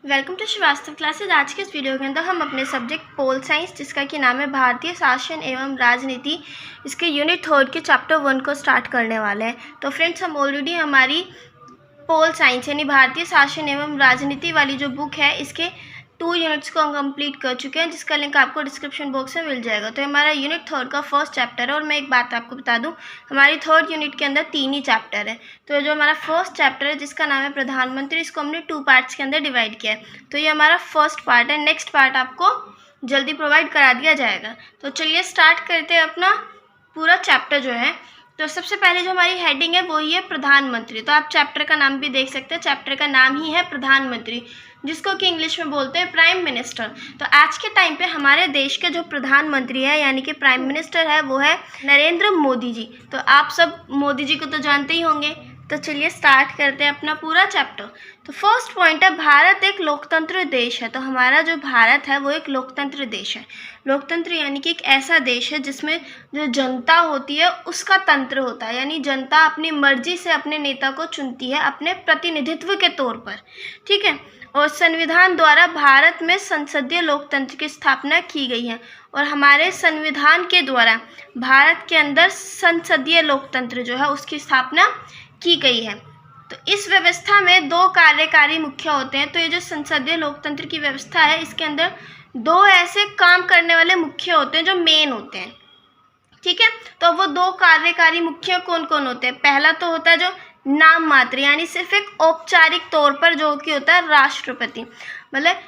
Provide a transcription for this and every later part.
Welcome to Srivastava classes. आज के इस वीडियो के अंदर हम अपने सब्जेक्ट पोल साइंस, जिसका कि नाम है भारतीय शासन एवं राजनीति, इसके यूनिट 3 के चैप्टर 1 को स्टार्ट करने वाले हैं। तो फ्रेंड्स, हम ऑलरेडी हमारी पोल साइंस यानी भारतीय शासन एवं राजनीति वाली जो बुक है, इसके 2 यूनिट्स को हम कंप्लीट कर चुके हैं, जिसका लिंक आपको डिस्क्रिप्शन बॉक्स में मिल जाएगा। तो हमारा यूनिट 3 का फर्स्ट चैप्टर है। और मैं एक बात आपको बता दूं, हमारी 3rd यूनिट के अंदर 3 ही चैप्टर है। तो जो हमारा फर्स्ट चैप्टर है, जिसका नाम है प्रधानमंत्री, इसको हमने 2 पार्ट्स के अंदर डिवाइड किया है। तो ये हमारा फर्स्ट पार्ट है। नेक्स्ट पार्ट आपको जल्दी प्रोवाइड करा दिया जाएगा। तो चलिए स्टार्ट करते हैं अपना पूरा चैप्टर जो है। तो सबसे पहले जो हमारी हेडिंग है वो ही है प्रधानमंत्री। तो आप चैप्टर का नाम भी देख सकते हैं, चैप्टर का नाम ही है प्रधानमंत्री, जिसको कि इंग्लिश में बोलते हैं प्राइम मिनिस्टर। तो आज के टाइम पे हमारे देश के जो प्रधानमंत्री है यानी कि प्राइम मिनिस्टर है, वो है नरेंद्र मोदी जी। तो आप सब मोदी जी को तो जानते ही होंगे। तो चलिए स्टार्ट करते हैं अपना पूरा चैप्टर। तो फर्स्ट पॉइंट है, भारत एक लोकतंत्र देश है। तो हमारा जो भारत है वो एक लोकतंत्र देश है। लोकतंत्र यानी कि एक ऐसा देश है जिसमें जो जनता होती है उसका तंत्र होता है, यानी जनता अपनी मर्जी से अपने नेता को चुनती है अपने प्रतिनिधित्व के तौर पर, ठीक है। और संविधान द्वारा भारत में संसदीय लोकतंत्र की स्थापना की गई है। और हमारे संविधान के द्वारा भारत के अंदर संसदीय लोकतंत्र जो है उसकी स्थापना की गई है। तो इस व्यवस्था में 2 कार्यकारी मुख्य होते हैं। तो ये जो संसदीय लोकतंत्र की व्यवस्था है, इसके अंदर 2 ऐसे काम करने वाले मुख्य होते हैं जो मेन होते हैं, ठीक है। तो वो 2 कार्यकारी मुख्य कौन कौन होते हैं? पहला तो होता है जो नाम मात्र, यानी सिर्फ एक औपचारिक तौर पर, जो कि होता है राष्ट्रपति। मतलब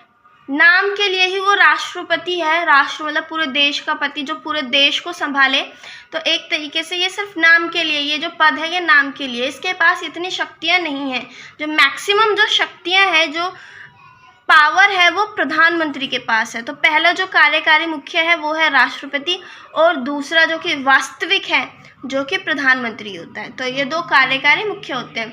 नाम के लिए ही वो राष्ट्रपति है। राष्ट्र मतलब पूरे देश का पति, जो पूरे देश को संभाले। तो एक तरीके से ये सिर्फ नाम के लिए, ये जो पद है ये नाम के लिए, इसके पास इतनी शक्तियां नहीं हैं। जो मैक्सिमम जो शक्तियां हैं, जो पावर है, वो प्रधानमंत्री के पास है। तो पहला जो कार्यकारी मुख्य है वो है राष्ट्रपति, और दूसरा जो कि वास्तविक है जो कि प्रधानमंत्री होता है। तो ये 2 कार्यकारी मुख्य होते हैं।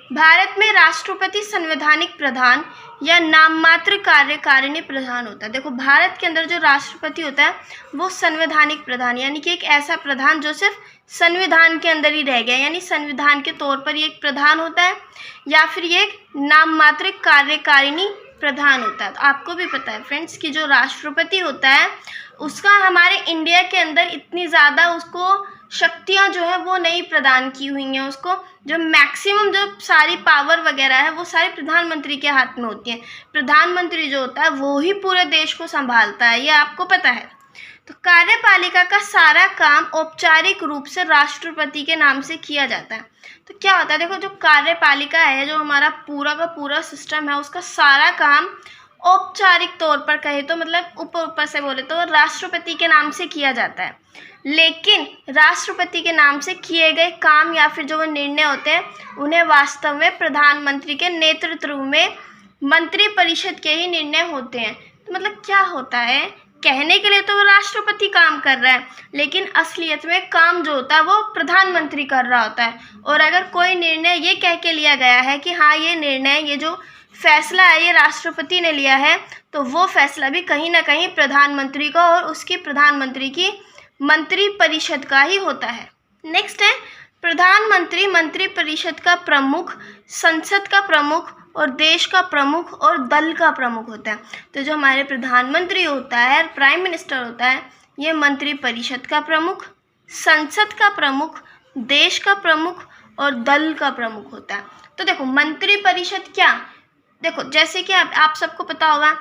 भारत में राष्ट्रपति संवैधानिक प्रधान या नाममात्र कार्यकारिणी प्रधान होता है। देखो, भारत के अंदर जो राष्ट्रपति होता है वो संवैधानिक प्रधान, यानी कि एक ऐसा प्रधान जो सिर्फ संविधान के अंदर ही रह गया, यानी संविधान के तौर पर ये एक प्रधान होता है, या फिर ये एक नाममात्र कार्यकारिणी प्रधान होता है। तो आपको भी पता है फ्रेंड्स कि जो राष्ट्रपति होता है उसका हमारे इंडिया के अंदर इतनी ज़्यादा उसको शक्तियां जो है वो नहीं प्रदान की हुई हैं। उसको जो मैक्सिमम जो सारी पावर वगैरह है वो सारी प्रधानमंत्री के हाथ में होती है। प्रधानमंत्री जो होता है वो ही पूरे देश को संभालता है, ये आपको पता है। तो कार्यपालिका का सारा काम औपचारिक रूप से राष्ट्रपति के नाम से किया जाता है। तो क्या होता है, देखो, जो कार्यपालिका है, जो हमारा पूरा का पूरा सिस्टम है, उसका सारा काम औपचारिक तौर पर कहे तो, मतलब ऊपर से बोले तो, राष्ट्रपति के नाम से किया जाता है। लेकिन राष्ट्रपति के नाम से किए गए काम या फिर जो वो निर्णय होते हैं, उन्हें वास्तव में प्रधानमंत्री के नेतृत्व में मंत्री परिषद के ही निर्णय होते हैं। तो मतलब क्या होता है, कहने के लिए तो वो राष्ट्रपति काम कर रहा है, लेकिन असलियत में काम जो होता है वो प्रधानमंत्री कर रहा होता है। और अगर कोई निर्णय ये कह के लिया गया है कि हाँ, ये निर्णय, ये जो फैसला है ये राष्ट्रपति ने लिया है, तो वो फैसला भी कहीं ना कहीं प्रधानमंत्री का और उसकी प्रधानमंत्री की मंत्री परिषद का ही होता है। नेक्स्ट है, प्रधानमंत्री मंत्री परिषद का प्रमुख, संसद का प्रमुख और देश का प्रमुख और दल का प्रमुख होता है। तो जो हमारे प्रधानमंत्री होता है, प्राइम मिनिस्टर होता है, ये मंत्री परिषद का प्रमुख, संसद का प्रमुख, देश का प्रमुख और दल का प्रमुख होता है। तो देखो, मंत्री परिषद क्या, देखो, जैसे कि आप सबको पता होगा,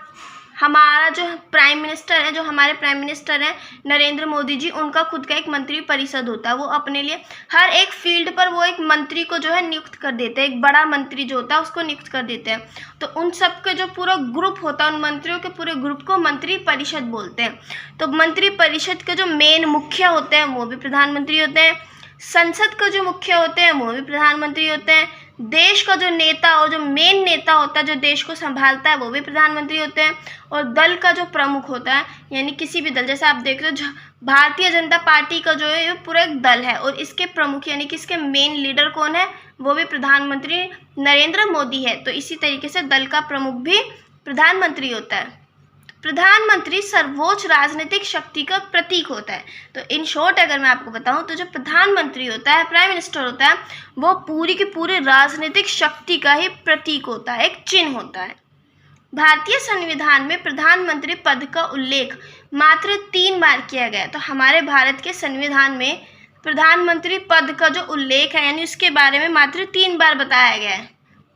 हमारा जो प्राइम मिनिस्टर है, जो हमारे प्राइम मिनिस्टर हैं नरेंद्र मोदी जी, उनका खुद का एक मंत्री परिषद होता है। वो अपने लिए हर एक फील्ड पर वो एक मंत्री को जो है नियुक्त कर देते हैं, एक बड़ा मंत्री जो होता है उसको नियुक्त कर देते हैं। तो उन सब के जो पूरा ग्रुप होता है, उन मंत्रियों के पूरे ग्रुप को मंत्री परिषद बोलते हैं। तो मंत्री परिषद के जो मेन मुख्य होते हैं वो भी प्रधानमंत्री होते हैं, संसद के जो मुख्य होते हैं वो भी प्रधानमंत्री होते हैं, देश का जो नेता और जो मेन नेता होता है जो देश को संभालता है वो भी प्रधानमंत्री होते हैं, और दल का जो प्रमुख होता है, यानी किसी भी दल, जैसे आप देख रहे हो भारतीय जनता पार्टी का जो है ये पूरा एक दल है, और इसके प्रमुख यानी कि इसके मेन लीडर कौन है, वो भी प्रधानमंत्री नरेंद्र मोदी है। तो इसी तरीके से दल का प्रमुख भी प्रधानमंत्री होता है। प्रधानमंत्री सर्वोच्च राजनीतिक शक्ति का प्रतीक होता है। तो इन शॉर्ट अगर मैं आपको बताऊं तो जो प्रधानमंत्री होता है, प्राइम मिनिस्टर होता है, वो पूरी की पूरी राजनीतिक शक्ति का ही प्रतीक होता है, एक चिन्ह होता है। भारतीय संविधान में प्रधानमंत्री पद का उल्लेख मात्र 3 बार किया गया। तो हमारे भारत के संविधान में प्रधानमंत्री पद का जो उल्लेख है यानी उसके बारे में मात्र 3 बार बताया गया है।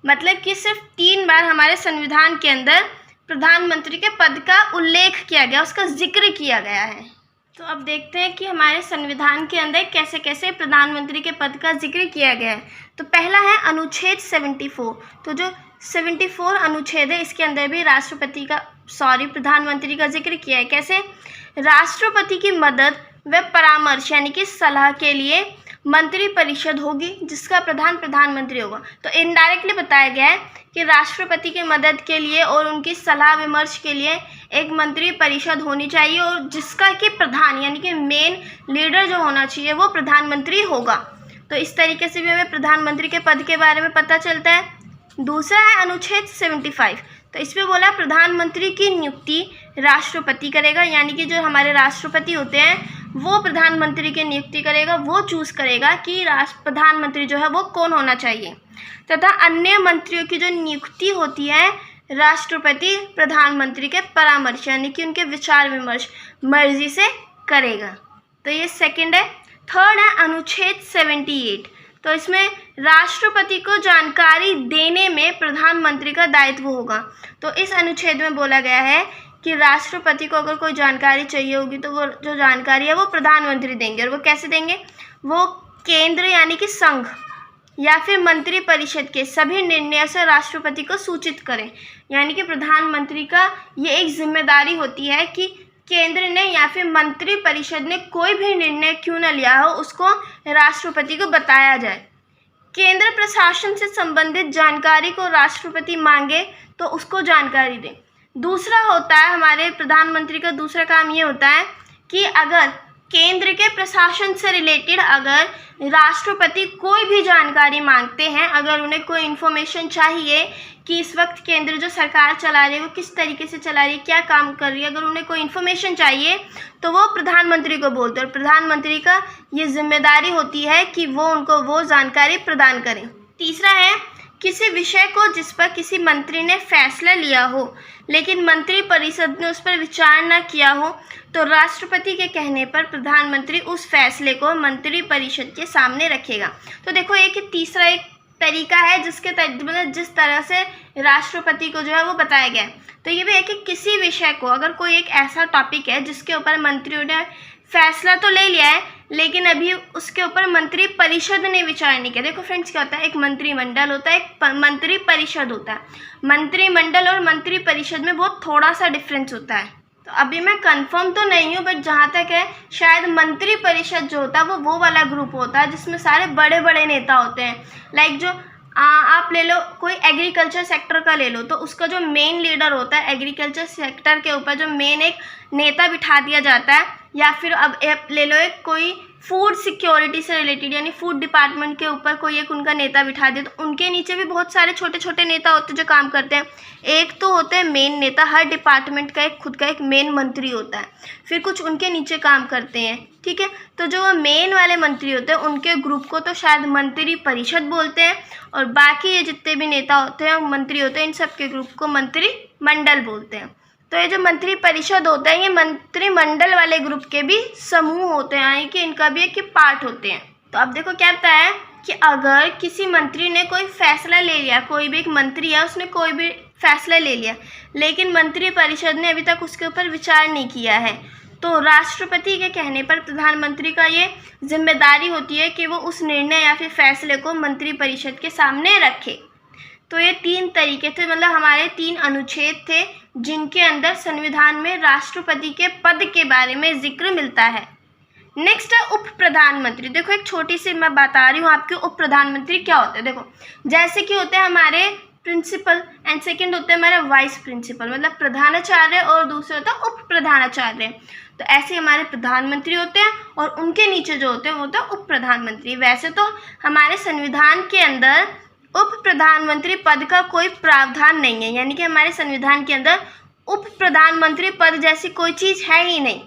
मतलब कि सिर्फ 3 बार हमारे संविधान के अंदर प्रधानमंत्री के पद का उल्लेख किया गया, उसका जिक्र किया गया है। तो अब देखते हैं कि हमारे संविधान के अंदर कैसे कैसे प्रधानमंत्री के पद का जिक्र किया गया है। तो पहला है अनुच्छेद 74। तो जो 74 अनुच्छेद है इसके अंदर भी प्रधानमंत्री का जिक्र किया है। कैसे? राष्ट्रपति की मदद व परामर्श यानी कि सलाह के लिए मंत्रिपरिषद होगी जिसका प्रधानमंत्री होगा। तो इनडायरेक्टली बताया गया है कि राष्ट्रपति की मदद के लिए और उनकी सलाह विमर्श के लिए एक मंत्रिपरिषद होनी चाहिए और जिसका कि प्रधान यानी कि मेन लीडर जो होना चाहिए वो प्रधानमंत्री होगा। तो इस तरीके से भी हमें प्रधानमंत्री के पद के बारे में पता चलता है। दूसरा है अनुच्छेद 75। तो इसमें बोला प्रधानमंत्री की नियुक्ति राष्ट्रपति करेगा, यानी कि जो हमारे राष्ट्रपति होते हैं वो प्रधानमंत्री की नियुक्ति करेगा, वो चूज़ करेगा कि प्रधानमंत्री जो है वो कौन होना चाहिए। तथा अन्य मंत्रियों की जो नियुक्ति होती है राष्ट्रपति प्रधानमंत्री के परामर्श यानी कि उनके विचार विमर्श मर्जी से करेगा। तो ये सेकंड है। थर्ड है अनुच्छेद 78। तो इसमें राष्ट्रपति को जानकारी देने में प्रधानमंत्री का दायित्व होगा। तो इस अनुच्छेद में बोला गया है कि राष्ट्रपति को अगर कोई जानकारी चाहिए होगी तो वो जो जानकारी है वो प्रधानमंत्री देंगे। और वो कैसे देंगे? वो केंद्र यानी कि संघ या फिर मंत्रिपरिषद के सभी निर्णयों से राष्ट्रपति को सूचित करें। यानी कि प्रधानमंत्री का ये एक जिम्मेदारी होती है कि केंद्र ने या फिर मंत्रिपरिषद ने कोई भी निर्णय क्यों न लिया हो उसको राष्ट्रपति को बताया जाए। केंद्र प्रशासन से संबंधित जानकारी को राष्ट्रपति मांगे तो उसको जानकारी दें। दूसरा होता है हमारे प्रधानमंत्री का दूसरा काम ये होता है कि अगर केंद्र के प्रशासन से रिलेटेड अगर राष्ट्रपति कोई भी जानकारी मांगते हैं, अगर उन्हें कोई इन्फॉर्मेशन चाहिए कि इस वक्त केंद्र जो सरकार चला रही है वो किस तरीके से चला रही है, क्या काम कर रही है, अगर उन्हें कोई इन्फॉर्मेशन चाहिए तो वो प्रधानमंत्री को बोलते हैं। और प्रधानमंत्री का ये जिम्मेदारी होती है कि वो उनको वो जानकारी प्रदान करें। तीसरा है किसी विषय को जिस पर किसी मंत्री ने फैसला लिया हो लेकिन मंत्रिपरिषद ने उस पर विचार न किया हो तो राष्ट्रपति के कहने पर प्रधानमंत्री उस फैसले को मंत्रिपरिषद के सामने रखेगा। तो देखो एक तीसरा एक तरीका है जिसके मतलब जिस तरह से राष्ट्रपति को जो है वो बताया गया है। तो ये भी है कि किसी विषय को अगर कोई एक ऐसा टॉपिक है जिसके ऊपर मंत्रियों ने फैसला तो ले लिया है लेकिन अभी उसके ऊपर मंत्रिपरिषद ने विचार नहीं किया। देखो फ्रेंड्स क्या होता है, एक मंत्रिमंडल होता है, एक मंत्रिपरिषद होता है। मंत्रिमंडल और मंत्रिपरिषद में बहुत थोड़ा सा डिफरेंस होता है। तो अभी मैं कंफर्म तो नहीं हूँ बट जहाँ तक है शायद मंत्रिपरिषद जो होता है वो वाला ग्रुप होता है जिसमें सारे बड़े बड़े नेता होते हैं। लाइक जो आप ले लो कोई एग्रीकल्चर सेक्टर का ले लो तो उसका जो मेन लीडर होता है एग्रीकल्चर सेक्टर के ऊपर जो मेन एक नेता बिठा दिया जाता है, या फिर अब ले लो एक कोई फूड सिक्योरिटी से रिलेटेड यानी फूड डिपार्टमेंट के ऊपर कोई एक उनका नेता बिठा दे तो उनके नीचे भी बहुत सारे छोटे छोटे नेता होते हैं जो काम करते हैं। एक तो होते हैं मेन नेता, हर डिपार्टमेंट का एक खुद का एक मेन मंत्री होता है, फिर कुछ उनके नीचे काम करते हैं, ठीक है। तो जो मेन वाले मंत्री होते हैं उनके ग्रुप को तो शायद मंत्रिपरिषद बोलते हैं और बाकी ये जितने भी नेता होते हैं मंत्री होते हैं इन सब के ग्रुप को मंत्रिमंडल बोलते हैं। तो ये जो मंत्रिपरिषद होता है ये मंत्रिमंडल वाले ग्रुप के भी समूह होते हैं यानी कि इनका भी एक पार्ट होते हैं। तो अब देखो क्या बताया है कि अगर किसी मंत्री ने कोई फैसला ले लिया, कोई भी एक मंत्री है उसने कोई भी फैसला ले लिया लेकिन मंत्रिपरिषद ने अभी तक उसके ऊपर विचार नहीं किया है तो राष्ट्रपति के कहने पर प्रधानमंत्री का ये जिम्मेदारी होती है कि वो उस निर्णय या फिर फैसले को मंत्रिपरिषद के सामने रखे। तो ये 3 तरीके थे, मतलब हमारे 3 अनुच्छेद थे जिनके अंदर संविधान में राष्ट्रपति के पद के बारे में जिक्र मिलता है। नेक्स्ट है उप प्रधानमंत्री। देखो एक छोटी सी मैं बता रही हूँ आपके उप प्रधानमंत्री क्या होते हैं। देखो जैसे कि होते हैं हमारे प्रिंसिपल एंड सेकंड होते हैं हमारे वाइस प्रिंसिपल, मतलब प्रधानाचार्य और दूसरे होता है उप प्रधानाचार्य। तो ऐसे हमारे प्रधानमंत्री होते हैं और उनके नीचे जो होते हैं वो होता है उप प्रधानमंत्री। वैसे तो हमारे संविधान के अंदर उप प्रधानमंत्री पद का कोई प्रावधान नहीं है, यानी कि हमारे संविधान के अंदर उप प्रधानमंत्री पद जैसी कोई चीज़ है ही नहीं।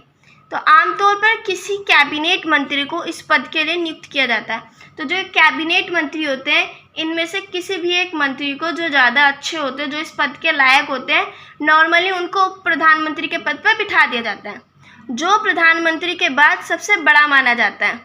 तो आमतौर पर किसी कैबिनेट मंत्री को इस पद के लिए नियुक्त किया जाता है। तो जो कैबिनेट मंत्री होते हैं इनमें से किसी भी एक मंत्री को जो ज़्यादा अच्छे होते हैं, जो इस पद के लायक होते हैं, नॉर्मली उनको उप प्रधानमंत्री के पद पर बिठा दिया जाता है, जो प्रधानमंत्री के बाद सबसे बड़ा माना जाता है।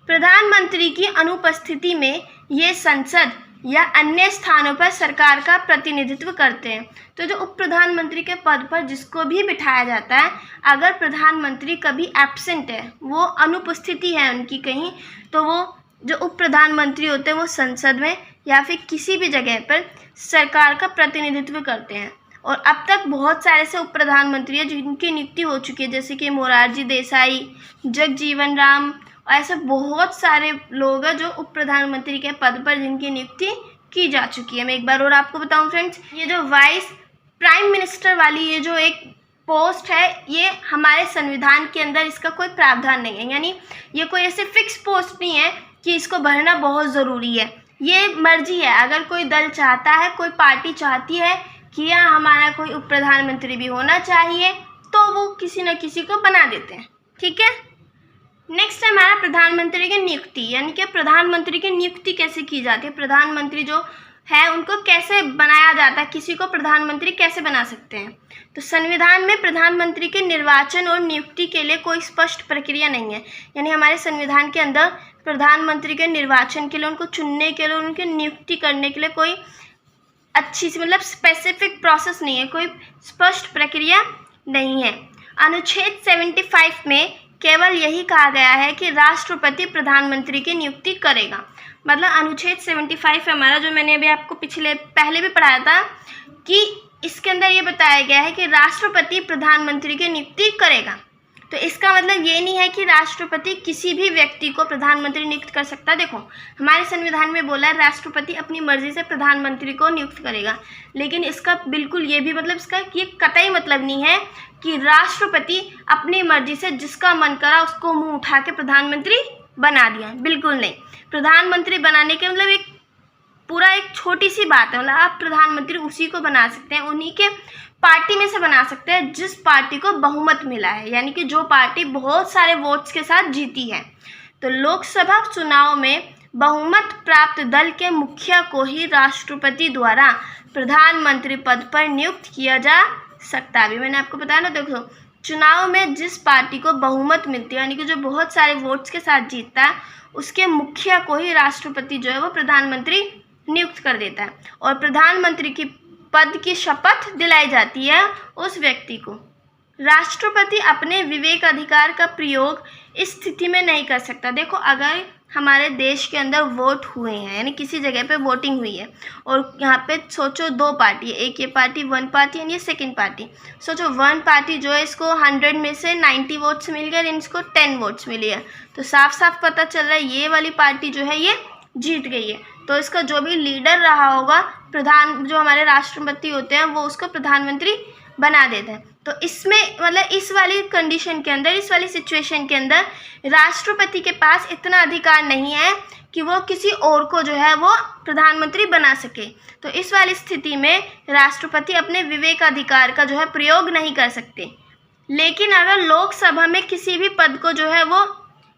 प्रधानमंत्री की अनुपस्थिति में ये संसद या अन्य स्थानों पर सरकार का प्रतिनिधित्व करते हैं। तो जो उप प्रधानमंत्री के पद पर जिसको भी बिठाया जाता है, अगर प्रधानमंत्री कभी एब्सेंट है, वो अनुपस्थिति है उनकी कहीं, तो वो जो उप प्रधानमंत्री होते हैं वो संसद में या फिर किसी भी जगह पर सरकार का प्रतिनिधित्व करते हैं। और अब तक बहुत सारे ऐसे उप प्रधानमंत्री हैं जिनकी नियुक्ति हो चुकी है, जैसे कि मोरारजी देसाई, जगजीवन राम, ऐसे बहुत सारे लोग हैं जो उप प्रधानमंत्री के पद पर जिनकी नियुक्ति की जा चुकी है। मैं एक बार और आपको बताऊं फ्रेंड्स, ये जो वाइस प्राइम मिनिस्टर वाली ये जो एक पोस्ट है, ये हमारे संविधान के अंदर इसका कोई प्रावधान नहीं है, यानी ये कोई ऐसे फिक्स पोस्ट नहीं है कि इसको भरना बहुत ज़रूरी है। ये मर्जी है, अगर कोई दल चाहता है, कोई पार्टी चाहती है कि यहाँ हमारा कोई उप प्रधानमंत्री भी होना चाहिए, तो वो किसी न किसी को बना देते हैं। ठीक है, नेक्स्ट है हमारा प्रधानमंत्री की नियुक्ति, यानी कि प्रधानमंत्री की नियुक्ति कैसे की जाती है, प्रधानमंत्री जो है उनको कैसे बनाया जाता है, किसी को प्रधानमंत्री कैसे बना सकते हैं। तो संविधान में प्रधानमंत्री के निर्वाचन और नियुक्ति के लिए कोई स्पष्ट प्रक्रिया नहीं है, यानी हमारे संविधान के अंदर प्रधानमंत्री के निर्वाचन के लिए, उनको चुनने के लिए, उनकी नियुक्ति करने के लिए कोई अच्छी सी मतलब स्पेसिफिक प्रोसेस नहीं है, कोई स्पष्ट प्रक्रिया नहीं है। अनुच्छेद 75 में केवल यही कहा गया है कि राष्ट्रपति प्रधानमंत्री की नियुक्ति करेगा। मतलब अनुच्छेद 75 है हमारा, जो मैंने अभी आपको पहले भी पढ़ाया था, कि इसके अंदर ये बताया गया है कि राष्ट्रपति प्रधानमंत्री की नियुक्ति करेगा। तो इसका मतलब ये नहीं है कि राष्ट्रपति किसी भी व्यक्ति को प्रधानमंत्री नियुक्त कर सकता है। देखो, हमारे संविधान में बोला है राष्ट्रपति अपनी मर्जी से प्रधानमंत्री को नियुक्त करेगा, लेकिन इसका बिल्कुल ये भी मतलब इसका ये कतई मतलब नहीं है कि राष्ट्रपति अपनी मर्जी से जिसका मन करा उसको मुंह उठा के प्रधानमंत्री बना दिया, बिल्कुल नहीं। प्रधानमंत्री बनाने के मतलब एक पूरा एक छोटी सी बात है, मतलब आप प्रधानमंत्री उसी को बना सकते हैं, उन्हीं के पार्टी में से बना सकते हैं जिस पार्टी को बहुमत मिला है, यानी कि जो पार्टी बहुत सारे वोट्स के साथ जीती है। तो लोकसभा चुनाव में बहुमत प्राप्त दल के मुखिया को ही राष्ट्रपति द्वारा प्रधानमंत्री पद पर नियुक्त किया जा सकता है। अभी मैंने आपको बताया ना, देखो चुनाव में जिस पार्टी को बहुमत मिलती है, यानी कि जो बहुत सारे वोट्स के साथ जीतता है, उसके मुखिया को ही राष्ट्रपति जो है वो प्रधानमंत्री नियुक्त कर देता है, और प्रधानमंत्री की पद की शपथ दिलाई जाती है उस व्यक्ति को। राष्ट्रपति अपने विवेक अधिकार का प्रयोग इस स्थिति में नहीं कर सकता। देखो, अगर हमारे देश के अंदर वोट हुए हैं, यानी किसी जगह पे वोटिंग हुई है, और यहाँ पे सोचो दो पार्टी है, एक ये पार्टी वन पार्टी एंड ये सेकंड पार्टी। सोचो वन पार्टी जो है इसको 100 में से 90 वोट्स मिल गए, इसको 10 वोट्स मिली है, तो साफ साफ पता चल रहा है ये वाली पार्टी जो है ये जीत गई है। तो इसका जो भी लीडर रहा होगा, जो हमारे राष्ट्रपति होते हैं, वो उसको प्रधानमंत्री बना देते हैं। तो इसमें मतलब इस वाली कंडीशन के अंदर, इस वाली सिचुएशन के अंदर राष्ट्रपति के पास इतना अधिकार नहीं है कि वो किसी और को जो है वो प्रधानमंत्री बना सके। तो इस वाली स्थिति में राष्ट्रपति अपने विवेकाधिकार का जो है प्रयोग नहीं कर सकते। लेकिन अगर लोकसभा में किसी भी पद को जो है वो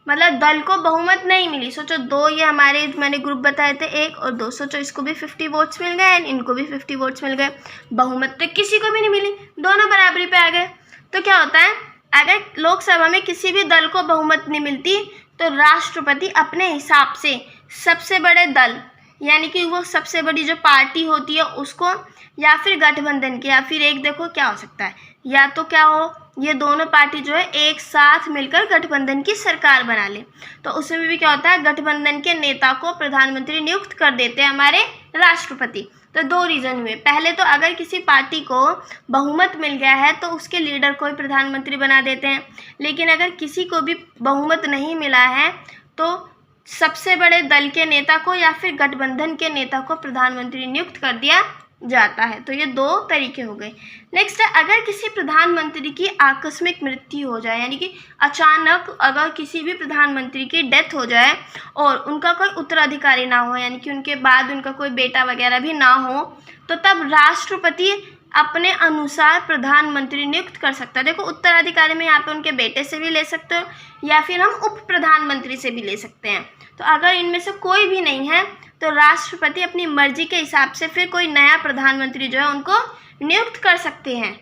मतलब दल को बहुमत नहीं मिली, सोचो दो ये हमारे मैंने ग्रुप बताए थे 1 और 2, सोचो इसको भी 50 वोट्स मिल गए एंड इनको भी 50 वोट्स मिल गए, बहुमत तो किसी को भी नहीं मिली, दोनों बराबरी पे आ गए। तो क्या होता है, अगर लोकसभा में किसी भी दल को बहुमत नहीं मिलती तो राष्ट्रपति अपने हिसाब से सबसे बड़े दल, यानी कि वो सबसे बड़ी जो पार्टी होती है उसको, या फिर गठबंधन की, या फिर एक देखो क्या हो सकता है, या तो क्या हो ये दोनों पार्टी जो है एक साथ मिलकर गठबंधन की सरकार बना ले। तो उसमें भी क्या होता है, गठबंधन के नेता को प्रधानमंत्री नियुक्त कर देते हैं हमारे राष्ट्रपति। तो 2 रीज़न हुए, पहले तो अगर किसी पार्टी को बहुमत मिल गया है तो उसके लीडर को ही प्रधानमंत्री बना देते हैं, लेकिन अगर किसी को भी बहुमत नहीं मिला है तो सबसे बड़े दल के नेता को या फिर गठबंधन के नेता को प्रधानमंत्री नियुक्त कर दिया जाता है। तो ये 2 तरीके हो गए। नेक्स्ट है, अगर किसी प्रधानमंत्री की आकस्मिक मृत्यु हो जाए, यानी कि अचानक अगर किसी भी प्रधानमंत्री की डेथ हो जाए और उनका कोई उत्तराधिकारी ना हो, यानी कि उनके बाद उनका कोई बेटा वगैरह भी ना हो, तो तब राष्ट्रपति अपने अनुसार प्रधानमंत्री नियुक्त कर सकता है। देखो उत्तराधिकारी में यहाँ पे उनके बेटे से भी ले सकते हो या फिर हम उप प्रधानमंत्री से भी ले सकते हैं। तो अगर इनमें से कोई भी नहीं है तो राष्ट्रपति अपनी मर्जी के हिसाब से फिर कोई नया प्रधानमंत्री जो है उनको नियुक्त कर सकते हैं।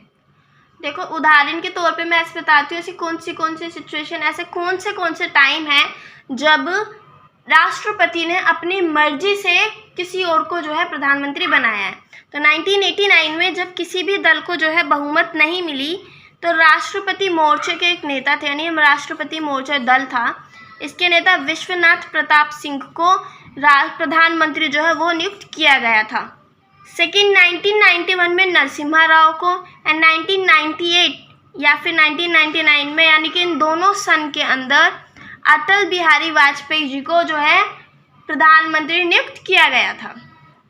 देखो उदाहरण के तौर पे मैं ऐसे बताती हूँ, ऐसी कौन सी सिचुएशन, ऐसे कौन से टाइम है जब राष्ट्रपति ने अपनी मर्जी से किसी और को जो है प्रधानमंत्री बनाया है। तो 1989 में जब किसी भी दल को जो है बहुमत नहीं मिली तो राष्ट्रपति मोर्चे के एक नेता थे, यानी राष्ट्रपति मोर्चा दल था, इसके नेता विश्वनाथ प्रताप सिंह को प्रधानमंत्री जो है वो नियुक्त किया गया था। सेकेंड 1991 में नरसिम्हा राव को एंड 1998 या फिर 1999 में, यानी कि इन दोनों सन के अंदर अटल बिहारी वाजपेयी जी को जो है प्रधानमंत्री नियुक्त किया गया था।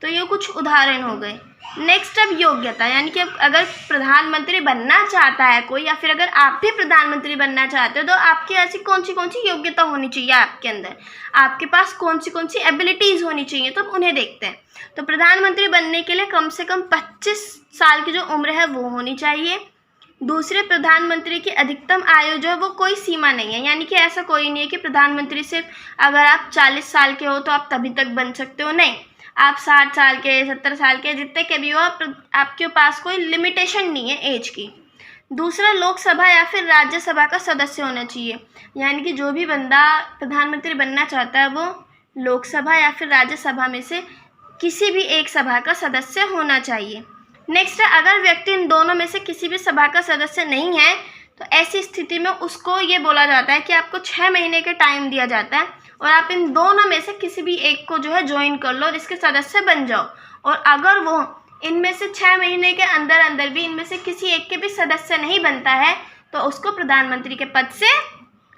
तो ये कुछ उदाहरण हो गए। नेक्स्ट अब योग्यता, यानी कि अगर प्रधानमंत्री बनना चाहता है कोई या फिर अगर आप भी प्रधानमंत्री बनना चाहते हो तो आपकी ऐसी कौन सी योग्यता होनी चाहिए आपके अंदर, आपके पास कौन सी एबिलिटीज़ होनी चाहिए, तो उन्हें देखते हैं। तो प्रधानमंत्री बनने के लिए कम से कम 25 साल की जो उम्र है वो होनी चाहिए। दूसरे प्रधानमंत्री की अधिकतम आयु जो है वो कोई सीमा नहीं है, यानी कि ऐसा कोई नहीं है कि प्रधानमंत्री सिर्फ अगर आप 40 साल के हो तो आप तभी तक बन सकते हो, नहीं, आप 60 साल के, 70 साल के, जितने के भी हो आपके पास कोई लिमिटेशन नहीं है एज की। दूसरा, लोकसभा या फिर राज्यसभा का सदस्य होना चाहिए, यानी कि जो भी बंदा प्रधानमंत्री बनना चाहता है वो लोकसभा या फिर राज्यसभा में से किसी भी एक सभा का सदस्य होना चाहिए। नेक्स्ट, अगर व्यक्ति इन दोनों में से किसी भी सभा का सदस्य नहीं है तो ऐसी स्थिति में उसको ये बोला जाता है कि आपको 6 महीने का टाइम दिया जाता है और आप इन दोनों में से किसी भी एक को जो है ज्वाइन कर लो और इसके सदस्य बन जाओ। और अगर वो इनमें से 6 महीने के अंदर भी इनमें से किसी एक के भी सदस्य नहीं बनता है तो उसको प्रधानमंत्री के पद से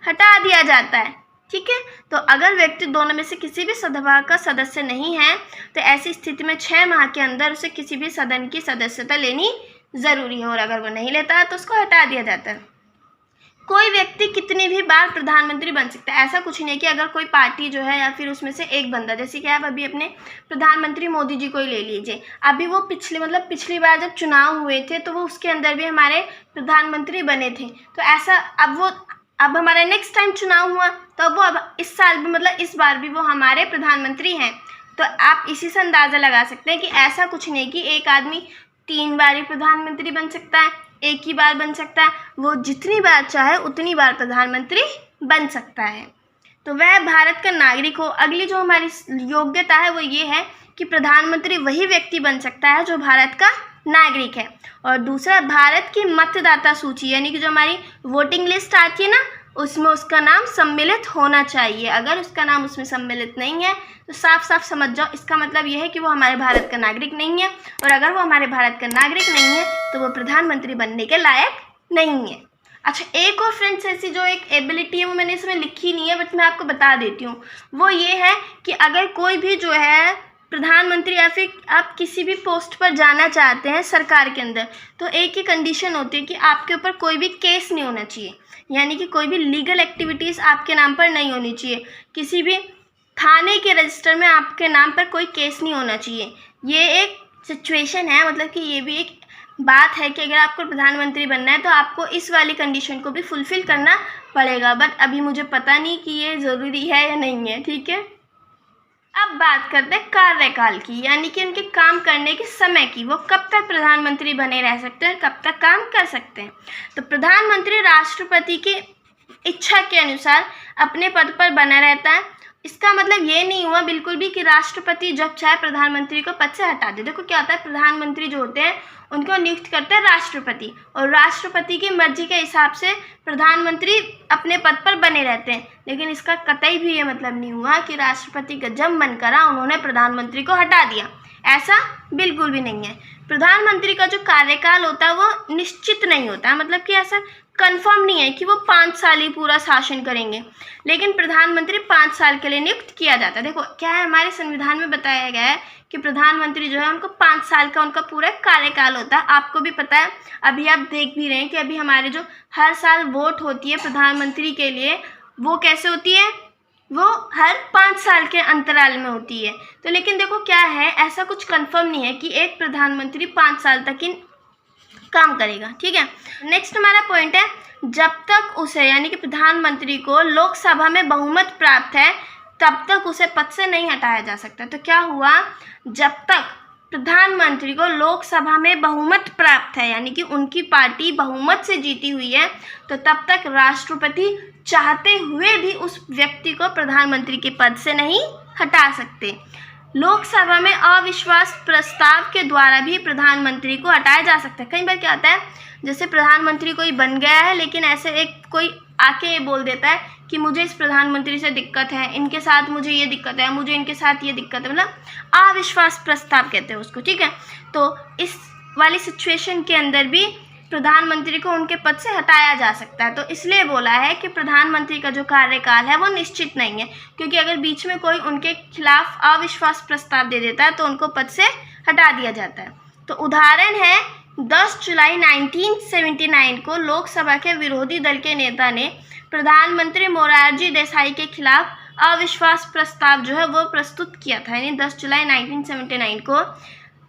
हटा दिया जाता है। ठीक है, तो अगर व्यक्ति दोनों में से किसी भी सभा का सदस्य नहीं है तो ऐसी स्थिति में 6 माह के अंदर उसे किसी भी सदन की सदस्यता लेनी ज़रूरी है और अगर वो नहीं लेता है तो उसको हटा दिया जाता है। कोई व्यक्ति कितनी भी बार प्रधानमंत्री बन सकता है, ऐसा कुछ नहीं है कि अगर कोई पार्टी जो है या फिर उसमें से एक बंदा, जैसे कि आप अभी अपने प्रधानमंत्री मोदी जी को ही ले लीजिए, अभी वो पिछली बार जब चुनाव हुए थे तो वो उसके अंदर भी हमारे प्रधानमंत्री बने थे। तो ऐसा अब हमारा नेक्स्ट टाइम चुनाव हुआ तो वो अब इस साल भी इस बार भी वो हमारे प्रधानमंत्री हैं। तो आप इसी से अंदाज़ा लगा सकते हैं कि ऐसा कुछ नहीं कि एक आदमी 3 बार ही प्रधानमंत्री बन सकता है, एक ही बार बन सकता है, वो जितनी बार चाहे उतनी बार प्रधानमंत्री बन सकता है। तो वह भारत का नागरिक हो। अगली जो हमारी योग्यता है वो ये है कि प्रधानमंत्री वही व्यक्ति बन सकता है जो भारत का नागरिक है। और दूसरा, भारत की मतदाता सूची, यानी कि जो हमारी वोटिंग लिस्ट आती है ना, उसमें उसका नाम सम्मिलित होना चाहिए। अगर उसका नाम उसमें सम्मिलित नहीं है तो साफ साफ समझ जाओ इसका मतलब यह है कि वो हमारे भारत का नागरिक नहीं है, और अगर वो हमारे भारत का नागरिक नहीं है तो वो प्रधानमंत्री बनने के लायक नहीं है। अच्छा, एक और फ्रेंड्स ऐसी जो एक एबिलिटी है वो मैंने इसमें लिखी नहीं है बट मैं आपको बता देती हूँ। वो ये है कि अगर कोई भी जो है प्रधानमंत्री या फिर आप किसी भी पोस्ट पर जाना चाहते हैं सरकार के अंदर, तो एक ही कंडीशन होती है कि आपके ऊपर कोई भी केस नहीं होना चाहिए, यानी कि कोई भी लीगल एक्टिविटीज़ आपके नाम पर नहीं होनी चाहिए, किसी भी थाने के रजिस्टर में आपके नाम पर कोई केस नहीं होना चाहिए। ये एक सिचुएशन है, मतलब कि ये भी एक बात है कि अगर आपको प्रधानमंत्री बनना है तो आपको इस वाली कंडीशन को भी फुलफ़िल करना पड़ेगा, बट अभी मुझे पता नहीं कि ये ज़रूरी है या नहीं है। ठीक है, अब बात करते हैं कार्यकाल की, यानी कि उनके काम करने के समय की, वो कब तक प्रधानमंत्री बने रह सकते हैं, कब तक काम कर सकते हैं। तो प्रधानमंत्री राष्ट्रपति की इच्छा के अनुसार अपने पद पर बना रहता है। इसका मतलब ये नहीं हुआ बिल्कुल भी कि राष्ट्रपति जब चाहे प्रधानमंत्री को पद से हटा दे। देखो क्या होता है, प्रधानमंत्री जो होते हैं उनको नियुक्त करते हैं राष्ट्रपति, और राष्ट्रपति की मर्जी के हिसाब से प्रधानमंत्री अपने पद पर बने रहते हैं। लेकिन इसका कतई भी ये मतलब नहीं हुआ कि राष्ट्रपति का जब मन करा उन्होंने प्रधानमंत्री को हटा दिया, ऐसा बिल्कुल भी नहीं है। प्रधानमंत्री का जो कार्यकाल होता है वो निश्चित नहीं होता है, मतलब कि ऐसा कंफर्म नहीं है कि वो 5 साल ही पूरा शासन करेंगे, लेकिन प्रधानमंत्री 5 साल के लिए नियुक्त किया जाता है। देखो क्या है, हमारे संविधान में बताया गया है कि प्रधानमंत्री जो है उनको 5 साल का उनका पूरा कार्यकाल होता है। आपको भी पता है, अभी आप देख भी रहे हैं कि अभी हमारे जो हर साल वोट होती है प्रधानमंत्री के लिए, वो कैसे होती है, वो हर 5 साल के अंतराल में होती है। तो लेकिन देखो क्या है, ऐसा कुछ कंफर्म नहीं है कि एक प्रधानमंत्री 5 साल तक ही काम करेगा। ठीक है, नेक्स्ट हमारा पॉइंट है, जब तक उसे यानी कि प्रधानमंत्री को लोकसभा में बहुमत प्राप्त है तब तक उसे पद से नहीं हटाया जा सकता। तो क्या हुआ, जब तक प्रधानमंत्री को लोकसभा में बहुमत प्राप्त है यानी कि उनकी पार्टी बहुमत से जीती हुई है, तो तब तक राष्ट्रपति चाहते हुए भी उस व्यक्ति को प्रधानमंत्री के पद से नहीं हटा सकते। लोकसभा में अविश्वास प्रस्ताव के द्वारा भी प्रधानमंत्री को हटाया जा सकता है। कई बार क्या होता है, जैसे प्रधानमंत्री कोई बन गया है लेकिन ऐसे एक कोई आके ये बोल देता है कि मुझे इस प्रधानमंत्री से दिक्कत है, इनके साथ मुझे ये दिक्कत है, मुझे इनके साथ ये दिक्कत है, मतलब अविश्वास प्रस्ताव कहते हैं उसको। ठीक है, तो इस वाली सिचुएशन के अंदर भी प्रधानमंत्री को उनके पद से हटाया जा सकता है। तो इसलिए बोला है कि प्रधानमंत्री का जो कार्यकाल है वो निश्चित नहीं है, क्योंकि अगर बीच में कोई उनके खिलाफ अविश्वास प्रस्ताव दे देता है तो उनको पद से हटा दिया जाता है। तो उदाहरण है 10 जुलाई 1979 को लोकसभा के विरोधी दल के नेता ने प्रधानमंत्री मोरारजी देसाई के खिलाफ अविश्वास प्रस्ताव जो है वो प्रस्तुत किया था। यानी 10 जुलाई 1979 को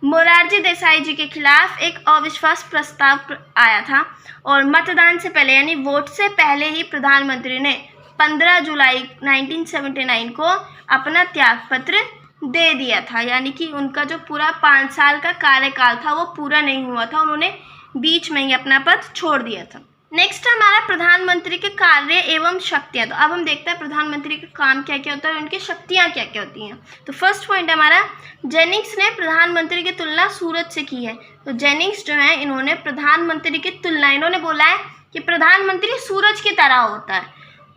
मोरारजी देसाई जी के खिलाफ एक अविश्वास प्रस्ताव आया था और मतदान से पहले यानी वोट से पहले ही प्रधानमंत्री ने 15 जुलाई 1979 को अपना त्यागपत्र दे दिया था। यानी कि उनका जो पूरा 5 साल का कार्यकाल था वो पूरा नहीं हुआ था, उन्होंने बीच में ही अपना पद छोड़ दिया था। नेक्स्ट हमारा प्रधानमंत्री के कार्य एवं शक्तियाँ। तो अब हम देखते हैं प्रधानमंत्री का काम क्या क्या होता है और उनकी शक्तियाँ क्या क्या होती हैं। तो फर्स्ट पॉइंट हमारा, जेनिंग्स ने प्रधानमंत्री की तुलना सूरज से की है। तो जेनिंग्स जो है इन्होंने प्रधानमंत्री की तुलना, इन्होंने बोला है कि प्रधानमंत्री सूरज की तरह होता है।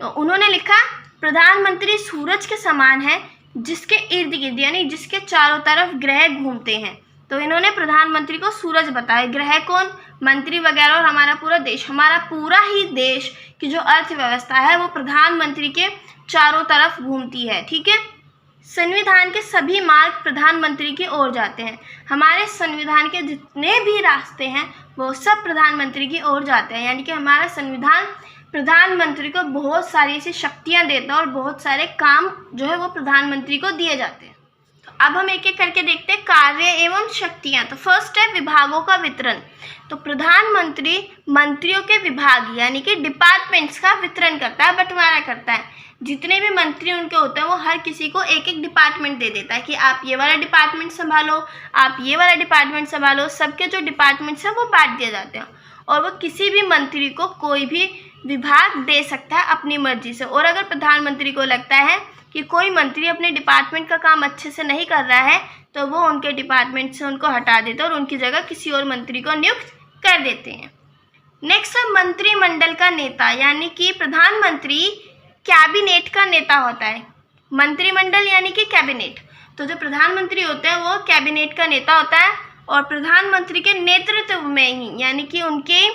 तो उन्होंने लिखा प्रधानमंत्री सूरज के समान है जिसके इर्द गिर्द यानी जिसके चारों तरफ ग्रह घूमते हैं। तो इन्होंने प्रधानमंत्री को सूरज बताया, ग्रह कौन, मंत्री वगैरह और हमारा पूरा देश, हमारा पूरा ही देश की जो अर्थव्यवस्था है वो प्रधानमंत्री के चारों तरफ घूमती है। ठीक है, संविधान के सभी मार्ग प्रधानमंत्री की ओर जाते हैं। हमारे संविधान के जितने भी रास्ते हैं वो सब प्रधानमंत्री की ओर जाते हैं। यानी कि हमारा संविधान प्रधानमंत्री को बहुत सारी ऐसी शक्तियाँ देता है और बहुत सारे काम जो है वो प्रधानमंत्री को दिए जाते हैं। तो अब हम एक एक करके देखते हैं कार्य एवं शक्तियाँ। तो फर्स्ट है विभागों का वितरण। तो प्रधानमंत्री मंत्रियों के विभाग यानी कि डिपार्टमेंट्स का वितरण करता है, बंटवारा करता है। जितने भी मंत्री उनके होते हैं वो हर किसी को एक एक डिपार्टमेंट दे देता है कि आप ये वाला डिपार्टमेंट संभालो, आप ये वाला डिपार्टमेंट संभालो। सबके जो डिपार्टमेंट्स हैं वो बांट दिए जाते हैं और वो किसी भी मंत्री को कोई भी विभाग दे सकता है अपनी मर्जी से। और अगर प्रधानमंत्री को लगता है कि कोई मंत्री अपने डिपार्टमेंट का काम अच्छे से नहीं कर रहा है तो वो उनके डिपार्टमेंट से उनको हटा देते हैं और उनकी जगह किसी और मंत्री को नियुक्त कर देते हैं। नेक्स्ट है मंत्रिमंडल का नेता, यानी कि प्रधानमंत्री कैबिनेट का नेता होता है। मंत्रिमंडल यानी कि कैबिनेट, तो जो प्रधानमंत्री होते हैं वो कैबिनेट का नेता होता है और प्रधानमंत्री के नेतृत्व में ही यानी कि उनके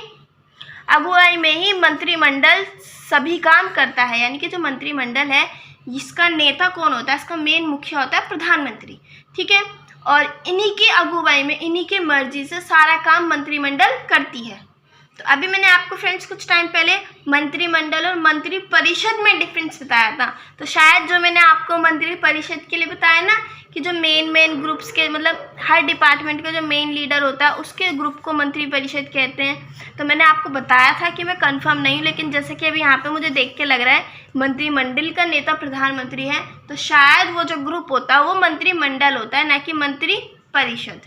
अगुवाई में ही मंत्रिमंडल सभी काम करता है। यानी कि जो मंत्रिमंडल है इसका नेता कौन होता है, इसका मेन मुखिया होता है प्रधानमंत्री। ठीक है, और इन्हीं की अगुवाई में इन्हीं के मर्जी से सारा काम मंत्रिमंडल करती है। तो अभी मैंने आपको फ्रेंड्स कुछ टाइम पहले मंत्रिमंडल और मंत्री परिषद में डिफरेंस बताया था। तो शायद जो मैंने आपको मंत्री परिषद के लिए बताया ना कि जो मेन ग्रुप्स के मतलब हर डिपार्टमेंट का जो मेन लीडर होता है उसके ग्रुप को मंत्री परिषद कहते हैं। तो मैंने आपको बताया था कि मैं कंफर्म नहीं हूँ, लेकिन जैसे कि अभी यहाँ पे मुझे देख के लग रहा है मंत्रिमंडल का नेता प्रधानमंत्री है, तो शायद वो जो ग्रुप होता है वो मंत्रिमंडल होता है, ना कि मंत्री परिषद।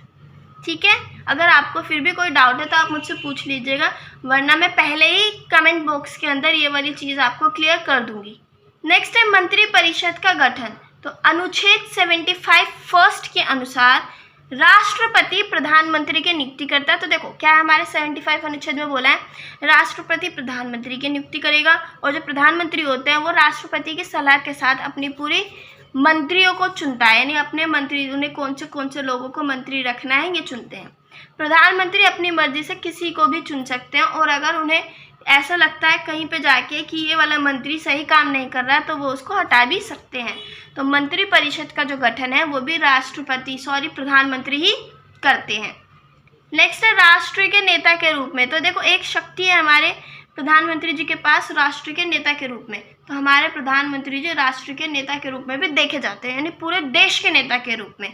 ठीक है, अगर आपको फिर भी कोई डाउट है तो आप मुझसे पूछ लीजिएगा, वरना मैं पहले ही कमेंट बॉक्स के अंदर ये वाली चीज़ आपको क्लियर कर दूंगी। नेक्स्ट है मंत्री परिषद का गठन। तो अनुच्छेद 75 फर्स्ट के अनुसार राष्ट्रपति प्रधानमंत्री की नियुक्ति करता है। तो देखो क्या है, हमारे 75 अनुच्छेद में बोला है राष्ट्रपति प्रधानमंत्री की नियुक्ति करेगा और जो प्रधानमंत्री होते हैं वो राष्ट्रपति की सलाह के साथ अपनी पूरी मंत्रियों को चुनता है। यानी अपने मंत्री, उन्हें कौन से लोगों को मंत्री रखना है ये चुनते हैं। प्रधानमंत्री अपनी मर्जी से किसी को भी चुन सकते हैं और अगर उन्हें ऐसा लगता है कहीं पे जाके कि ये वाला मंत्री सही काम नहीं कर रहा है तो वो उसको हटा भी सकते हैं। तो मंत्री परिषद का जो गठन है वो भी प्रधानमंत्री ही करते हैं। नेक्स्ट है राष्ट्र के नेता के रूप में। तो देखो एक शक्ति है हमारे प्रधानमंत्री जी के पास राष्ट्र के नेता के रूप में, तो हमारे प्रधानमंत्री जी राष्ट्र के नेता के रूप में भी देखे जाते हैं, यानी पूरे देश के नेता के रूप में।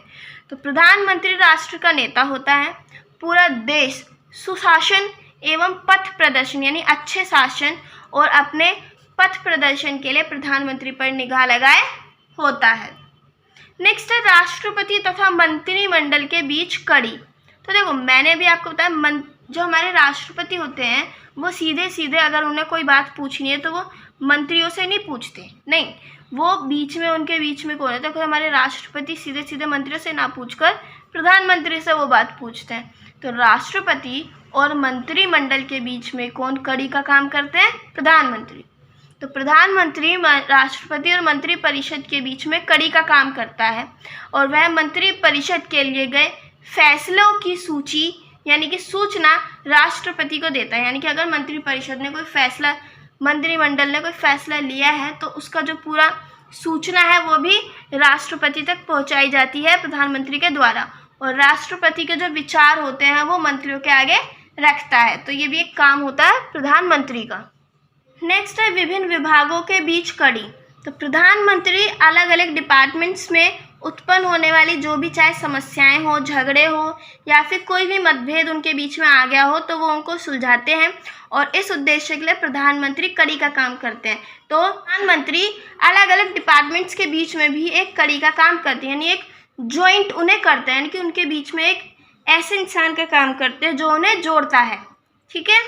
तो प्रधानमंत्री राष्ट्र का नेता होता है, पूरा देश सुशासन एवं पथ प्रदर्शन यानी अच्छे शासन और अपने पथ प्रदर्शन के लिए प्रधानमंत्री पर निगाह लगाए होता है। नेक्स्ट है राष्ट्रपति तथा मंत्रिमंडल के बीच कड़ी। तो देखो मैंने भी आपको बताया जो हमारे राष्ट्रपति होते हैं वो सीधे सीधे अगर उन्हें कोई बात पूछनी है तो वो मंत्रियों से नहीं पूछते, नहीं, वो बीच में उनके बीच में कौन है, तो हमारे राष्ट्रपति सीधे सीधे मंत्रियों से ना पूछकर प्रधानमंत्री से वो बात पूछते हैं। तो राष्ट्रपति और मंत्रिमंडल के बीच में कौन कड़ी का काम करते हैं? प्रधानमंत्री। तो प्रधानमंत्री राष्ट्रपति और मंत्री परिषद के बीच में कड़ी का काम करता है और वह मंत्री परिषद के लिए गए फैसलों की सूची यानी कि सूचना राष्ट्रपति को देता है। यानी कि अगर मंत्री परिषद ने कोई फैसला, मंत्रिमंडल ने कोई फैसला लिया है तो उसका जो पूरा सूचना है वो भी राष्ट्रपति तक पहुंचाई जाती है प्रधानमंत्री के द्वारा, और राष्ट्रपति के जो विचार होते हैं वो मंत्रियों के आगे रखता है। तो ये भी एक काम होता है प्रधानमंत्री का। नेक्स्ट है विभिन्न विभागों के बीच कड़ी। तो प्रधानमंत्री अलग अलग डिपार्टमेंट्स में उत्पन्न होने वाली जो भी चाहे समस्याएं हो, झगड़े हो या फिर कोई भी मतभेद उनके बीच में आ गया हो तो वो उनको सुलझाते हैं, और इस उद्देश्य के लिए प्रधानमंत्री कड़ी का काम करते हैं। तो प्रधानमंत्री अलग अलग डिपार्टमेंट्स के बीच में भी एक कड़ी का काम करते हैं, यानी एक जॉइंट उन्हें करते हैं, यानी कि उनके बीच में एक ऐसे इंसान का काम करते हैं जो उन्हें जोड़ता है। ठीक है।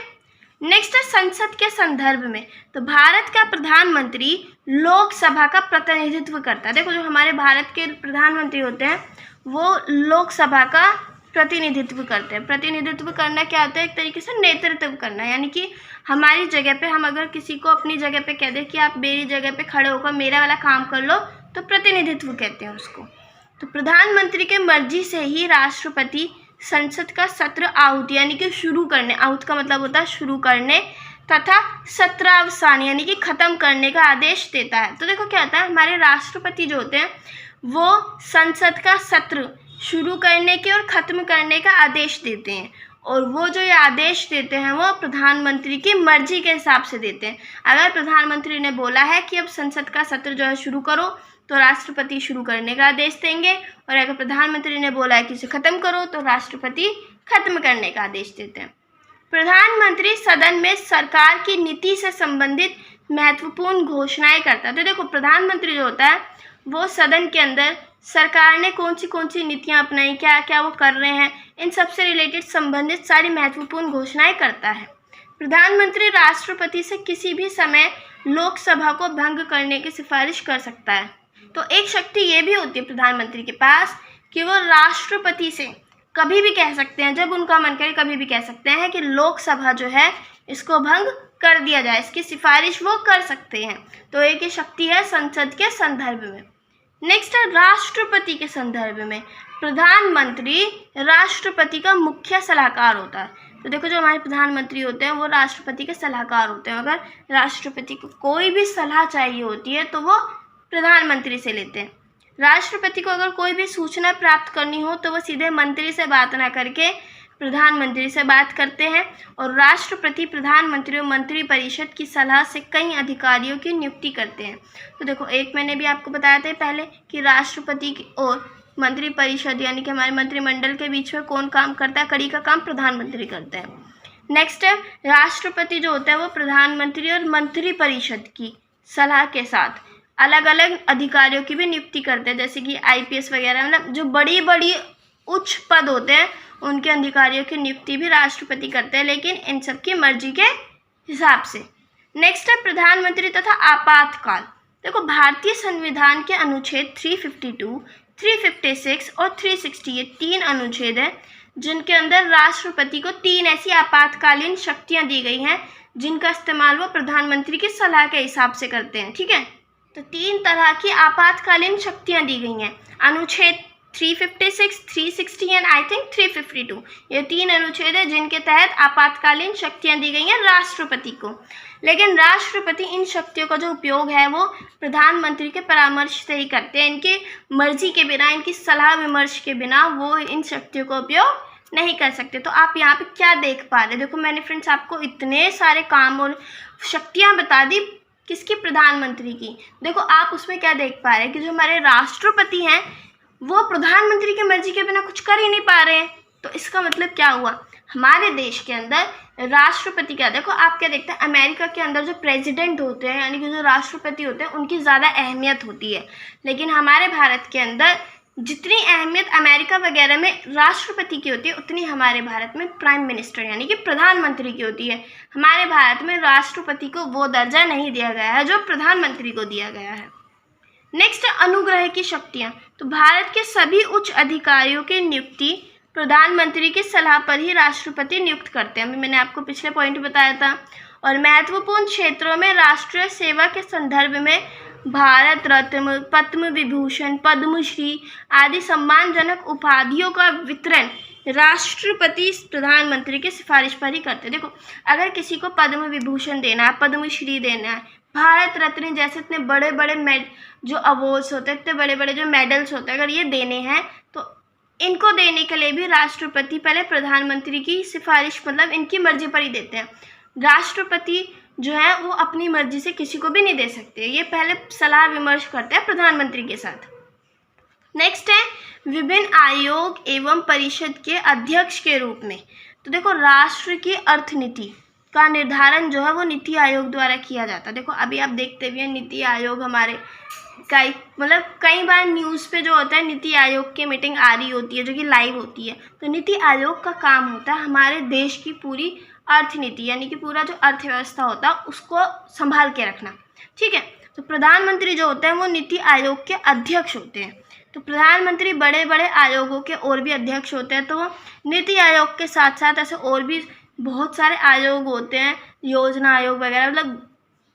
नेक्स्ट है संसद के संदर्भ में। तो भारत का प्रधानमंत्री लोकसभा का प्रतिनिधित्व करता है। देखो जो हमारे भारत के प्रधानमंत्री होते हैं वो लोकसभा का प्रतिनिधित्व करते हैं। प्रतिनिधित्व करना क्या होता है? एक तरीके से नेतृत्व करना, यानी कि हमारी जगह पे हम अगर किसी को अपनी जगह पे कह दें कि आप मेरी जगह पे खड़े होकर मेरा वाला काम कर लो तो प्रतिनिधित्व कहते हैं उसको। तो प्रधानमंत्री के मर्जी से ही राष्ट्रपति संसद का सत्र आहूत यानी कि शुरू करने, आहूत का मतलब होता है शुरू करने, तथा सत्रावसान यानी कि खत्म करने का आदेश देता है। तो देखो क्या होता है, हमारे राष्ट्रपति जो होते हैं वो संसद का सत्र शुरू करने के और ख़त्म करने का आदेश देते हैं, और वो जो ये आदेश देते हैं वो प्रधानमंत्री की मर्जी के हिसाब से देते हैं। अगर प्रधानमंत्री ने बोला है कि अब संसद का सत्र जो है शुरू करो तो राष्ट्रपति शुरू करने का आदेश देंगे, और अगर प्रधानमंत्री ने बोला है कि इसे ख़त्म करो तो राष्ट्रपति ख़त्म करने का आदेश देते हैं। प्रधानमंत्री सदन में सरकार की नीति से संबंधित महत्वपूर्ण घोषणाएं करता है। तो देखो प्रधानमंत्री जो होता है वो सदन के अंदर सरकार ने कौन सी नीतियां अपनाई, क्या क्या वो कर रहे हैं, इन सब से रिलेटेड संबंधित सारी महत्वपूर्ण घोषणाएं करता है। प्रधानमंत्री राष्ट्रपति से किसी भी समय लोकसभा को भंग करने की सिफारिश कर सकता है। तो एक शक्ति ये भी होती है प्रधानमंत्री के पास कि वो राष्ट्रपति से कभी भी कह सकते हैं, जब उनका मन करे कभी भी कह सकते हैं कि लोकसभा जो है इसको भंग कर दिया जाए, इसकी सिफारिश वो कर सकते हैं। तो एक ये शक्ति है संसद के संदर्भ में। नेक्स्ट है राष्ट्रपति के संदर्भ में। प्रधानमंत्री राष्ट्रपति का मुख्य सलाहकार होता है। तो देखो जो हमारे प्रधानमंत्री होते हैं वो राष्ट्रपति के सलाहकार होते हैं। अगर राष्ट्रपति को कोई भी सलाह चाहिए होती है तो वो प्रधानमंत्री से लेते हैं। राष्ट्रपति को अगर कोई भी सूचना प्राप्त करनी हो तो वो सीधे मंत्री से बात ना करके प्रधानमंत्री से बात करते हैं, और राष्ट्रपति प्रधानमंत्री और मंत्री परिषद की सलाह से कई अधिकारियों की नियुक्ति करते हैं। तो देखो एक मैंने भी आपको बताया था पहले कि राष्ट्रपति और मंत्री परिषद यानी कि हमारे मंत्रिमंडल के बीच में कौन काम करता है, कड़ी का काम प्रधानमंत्री करते हैं। नेक्स्ट है राष्ट्रपति जो होता है वो प्रधानमंत्री और मंत्री परिषद की सलाह के साथ अलग अलग अधिकारियों की भी नियुक्ति करते हैं, जैसे कि IPS वगैरह, मतलब जो बड़ी बड़ी उच्च पद होते हैं उनके अधिकारियों की नियुक्ति भी राष्ट्रपति करते हैं, लेकिन इन सब की मर्जी के हिसाब से। नेक्स्ट है प्रधानमंत्री तथा आपातकाल। देखो भारतीय संविधान के अनुच्छेद 352, 356 और 360 ये 3 अनुच्छेद हैं जिनके अंदर राष्ट्रपति को 3 ऐसी आपातकालीन शक्तियां दी गई हैं जिनका इस्तेमाल वो प्रधानमंत्री की सलाह के हिसाब से करते हैं। ठीक है, तो 3 तरह की आपातकालीन शक्तियां दी गई हैं। अनुच्छेद 356, 360 एंड आई थिंक 352 ये 3 अनुच्छेद है जिनके तहत आपातकालीन शक्तियां दी गई हैं राष्ट्रपति को। लेकिन राष्ट्रपति इन शक्तियों का जो उपयोग है वो प्रधानमंत्री के परामर्श से ही करते हैं। इनकी मर्जी के बिना, इनकी सलाह विमर्श के बिना वो इन शक्तियों का उपयोग नहीं कर सकते। तो आप यहाँ पे क्या देख पा रहे हैं? देखो मैंने फ्रेंड्स आपको इतने सारे काम और शक्तियाँ बता दी किसकी, प्रधानमंत्री की। देखो आप उसमें क्या देख पा रहे हैं कि जो हमारे राष्ट्रपति हैं वो प्रधानमंत्री की मर्जी के बिना कुछ कर ही नहीं पा रहे हैं। तो इसका मतलब क्या हुआ, हमारे देश के अंदर राष्ट्रपति का, देखो आप क्या देखते हैं, अमेरिका के अंदर जो प्रेसिडेंट होते हैं यानी कि जो राष्ट्रपति होते हैं उनकी ज़्यादा अहमियत होती है, लेकिन हमारे भारत के अंदर जितनी अहमियत अमेरिका वगैरह में राष्ट्रपति की होती है उतनी हमारे भारत में प्राइम मिनिस्टर यानी कि प्रधानमंत्री की होती है। हमारे भारत में राष्ट्रपति को वो दर्जा नहीं दिया गया है जो प्रधानमंत्री को दिया गया है। नेक्स्ट है अनुग्रह की शक्तियाँ। तो भारत के सभी उच्च अधिकारियों की नियुक्ति प्रधानमंत्री की सलाह पर ही राष्ट्रपति नियुक्त करते हैं, अभी मैंने आपको पिछले पॉइंट बताया था। और महत्वपूर्ण क्षेत्रों में राष्ट्रीय सेवा के संदर्भ में भारत रत्न, पद्म विभूषण, पद्मश्री आदि सम्मानजनक उपाधियों का वितरण राष्ट्रपति प्रधानमंत्री की सिफारिश पर ही करते हैं। देखो अगर किसी को पद्म विभूषण देना है, पद्मश्री देना है, भारत रत्न जैसे इतने बड़े बड़े जो अवार्ड्स होते हैं, इतने बड़े बड़े जो मेडल्स होते हैं, अगर ये देने हैं तो इनको देने के लिए भी राष्ट्रपति पहले प्रधानमंत्री की सिफारिश मतलब इनकी मर्जी पर ही देते हैं। राष्ट्रपति जो है वो अपनी मर्जी से किसी को भी नहीं दे सकते, ये पहले सलाह विमर्श करते हैं प्रधानमंत्री के साथ। नेक्स्ट है विभिन्न आयोग एवं परिषद के अध्यक्ष के रूप में। तो देखो राष्ट्र की अर्थनीति का निर्धारण जो है वो नीति आयोग द्वारा किया जाता है। देखो अभी आप देखते भी हैं नीति आयोग हमारे कई बार न्यूज़ पे जो होता है नीति आयोग की मीटिंग आ रही होती है जो कि लाइव होती है। तो नीति आयोग का काम होता है हमारे देश की पूरी अर्थनीति यानी कि पूरा जो अर्थव्यवस्था होता है उसको संभाल के रखना, ठीक है। तो प्रधानमंत्री जो होते हैं वो नीति आयोग के अध्यक्ष होते हैं। तो प्रधानमंत्री बड़े बड़े आयोगों के और भी अध्यक्ष होते हैं, तो नीति आयोग के साथ साथ ऐसे और भी बहुत सारे आयोग होते हैं, योजना आयोग वगैरह, मतलब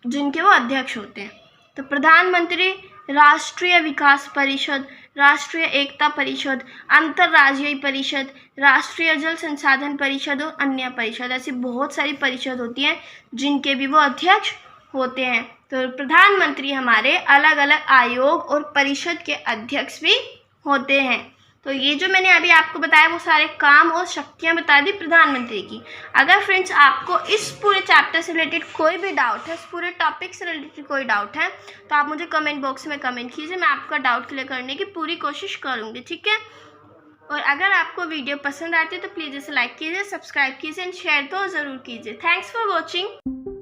जिनके वो अध्यक्ष होते हैं। तो प्रधानमंत्री राष्ट्रीय विकास परिषद, राष्ट्रीय एकता परिषद, अंतर्राज्यीय परिषद, राष्ट्रीय जल संसाधन परिषद और अन्य परिषद, ऐसी बहुत सारी परिषद होती हैं जिनके भी वो अध्यक्ष होते हैं। तो प्रधानमंत्री हमारे अलग अलग आयोग और परिषद के अध्यक्ष भी होते हैं। तो ये जो मैंने अभी आपको बताया वो सारे काम और शक्तियाँ बता दी प्रधानमंत्री की। अगर फ्रेंड्स आपको इस पूरे चैप्टर से रिलेटेड कोई भी डाउट है, इस पूरे टॉपिक से रिलेटेड कोई डाउट है तो आप मुझे कमेंट बॉक्स में कमेंट कीजिए, मैं आपका डाउट क्लियर करने की पूरी कोशिश करूँगी, ठीक है। और अगर आपको वीडियो पसंद आती है तो प्लीज़ इसे लाइक कीजिए, सब्सक्राइब कीजिए एंड शेयर तो ज़रूर कीजिए। Thanks for watching.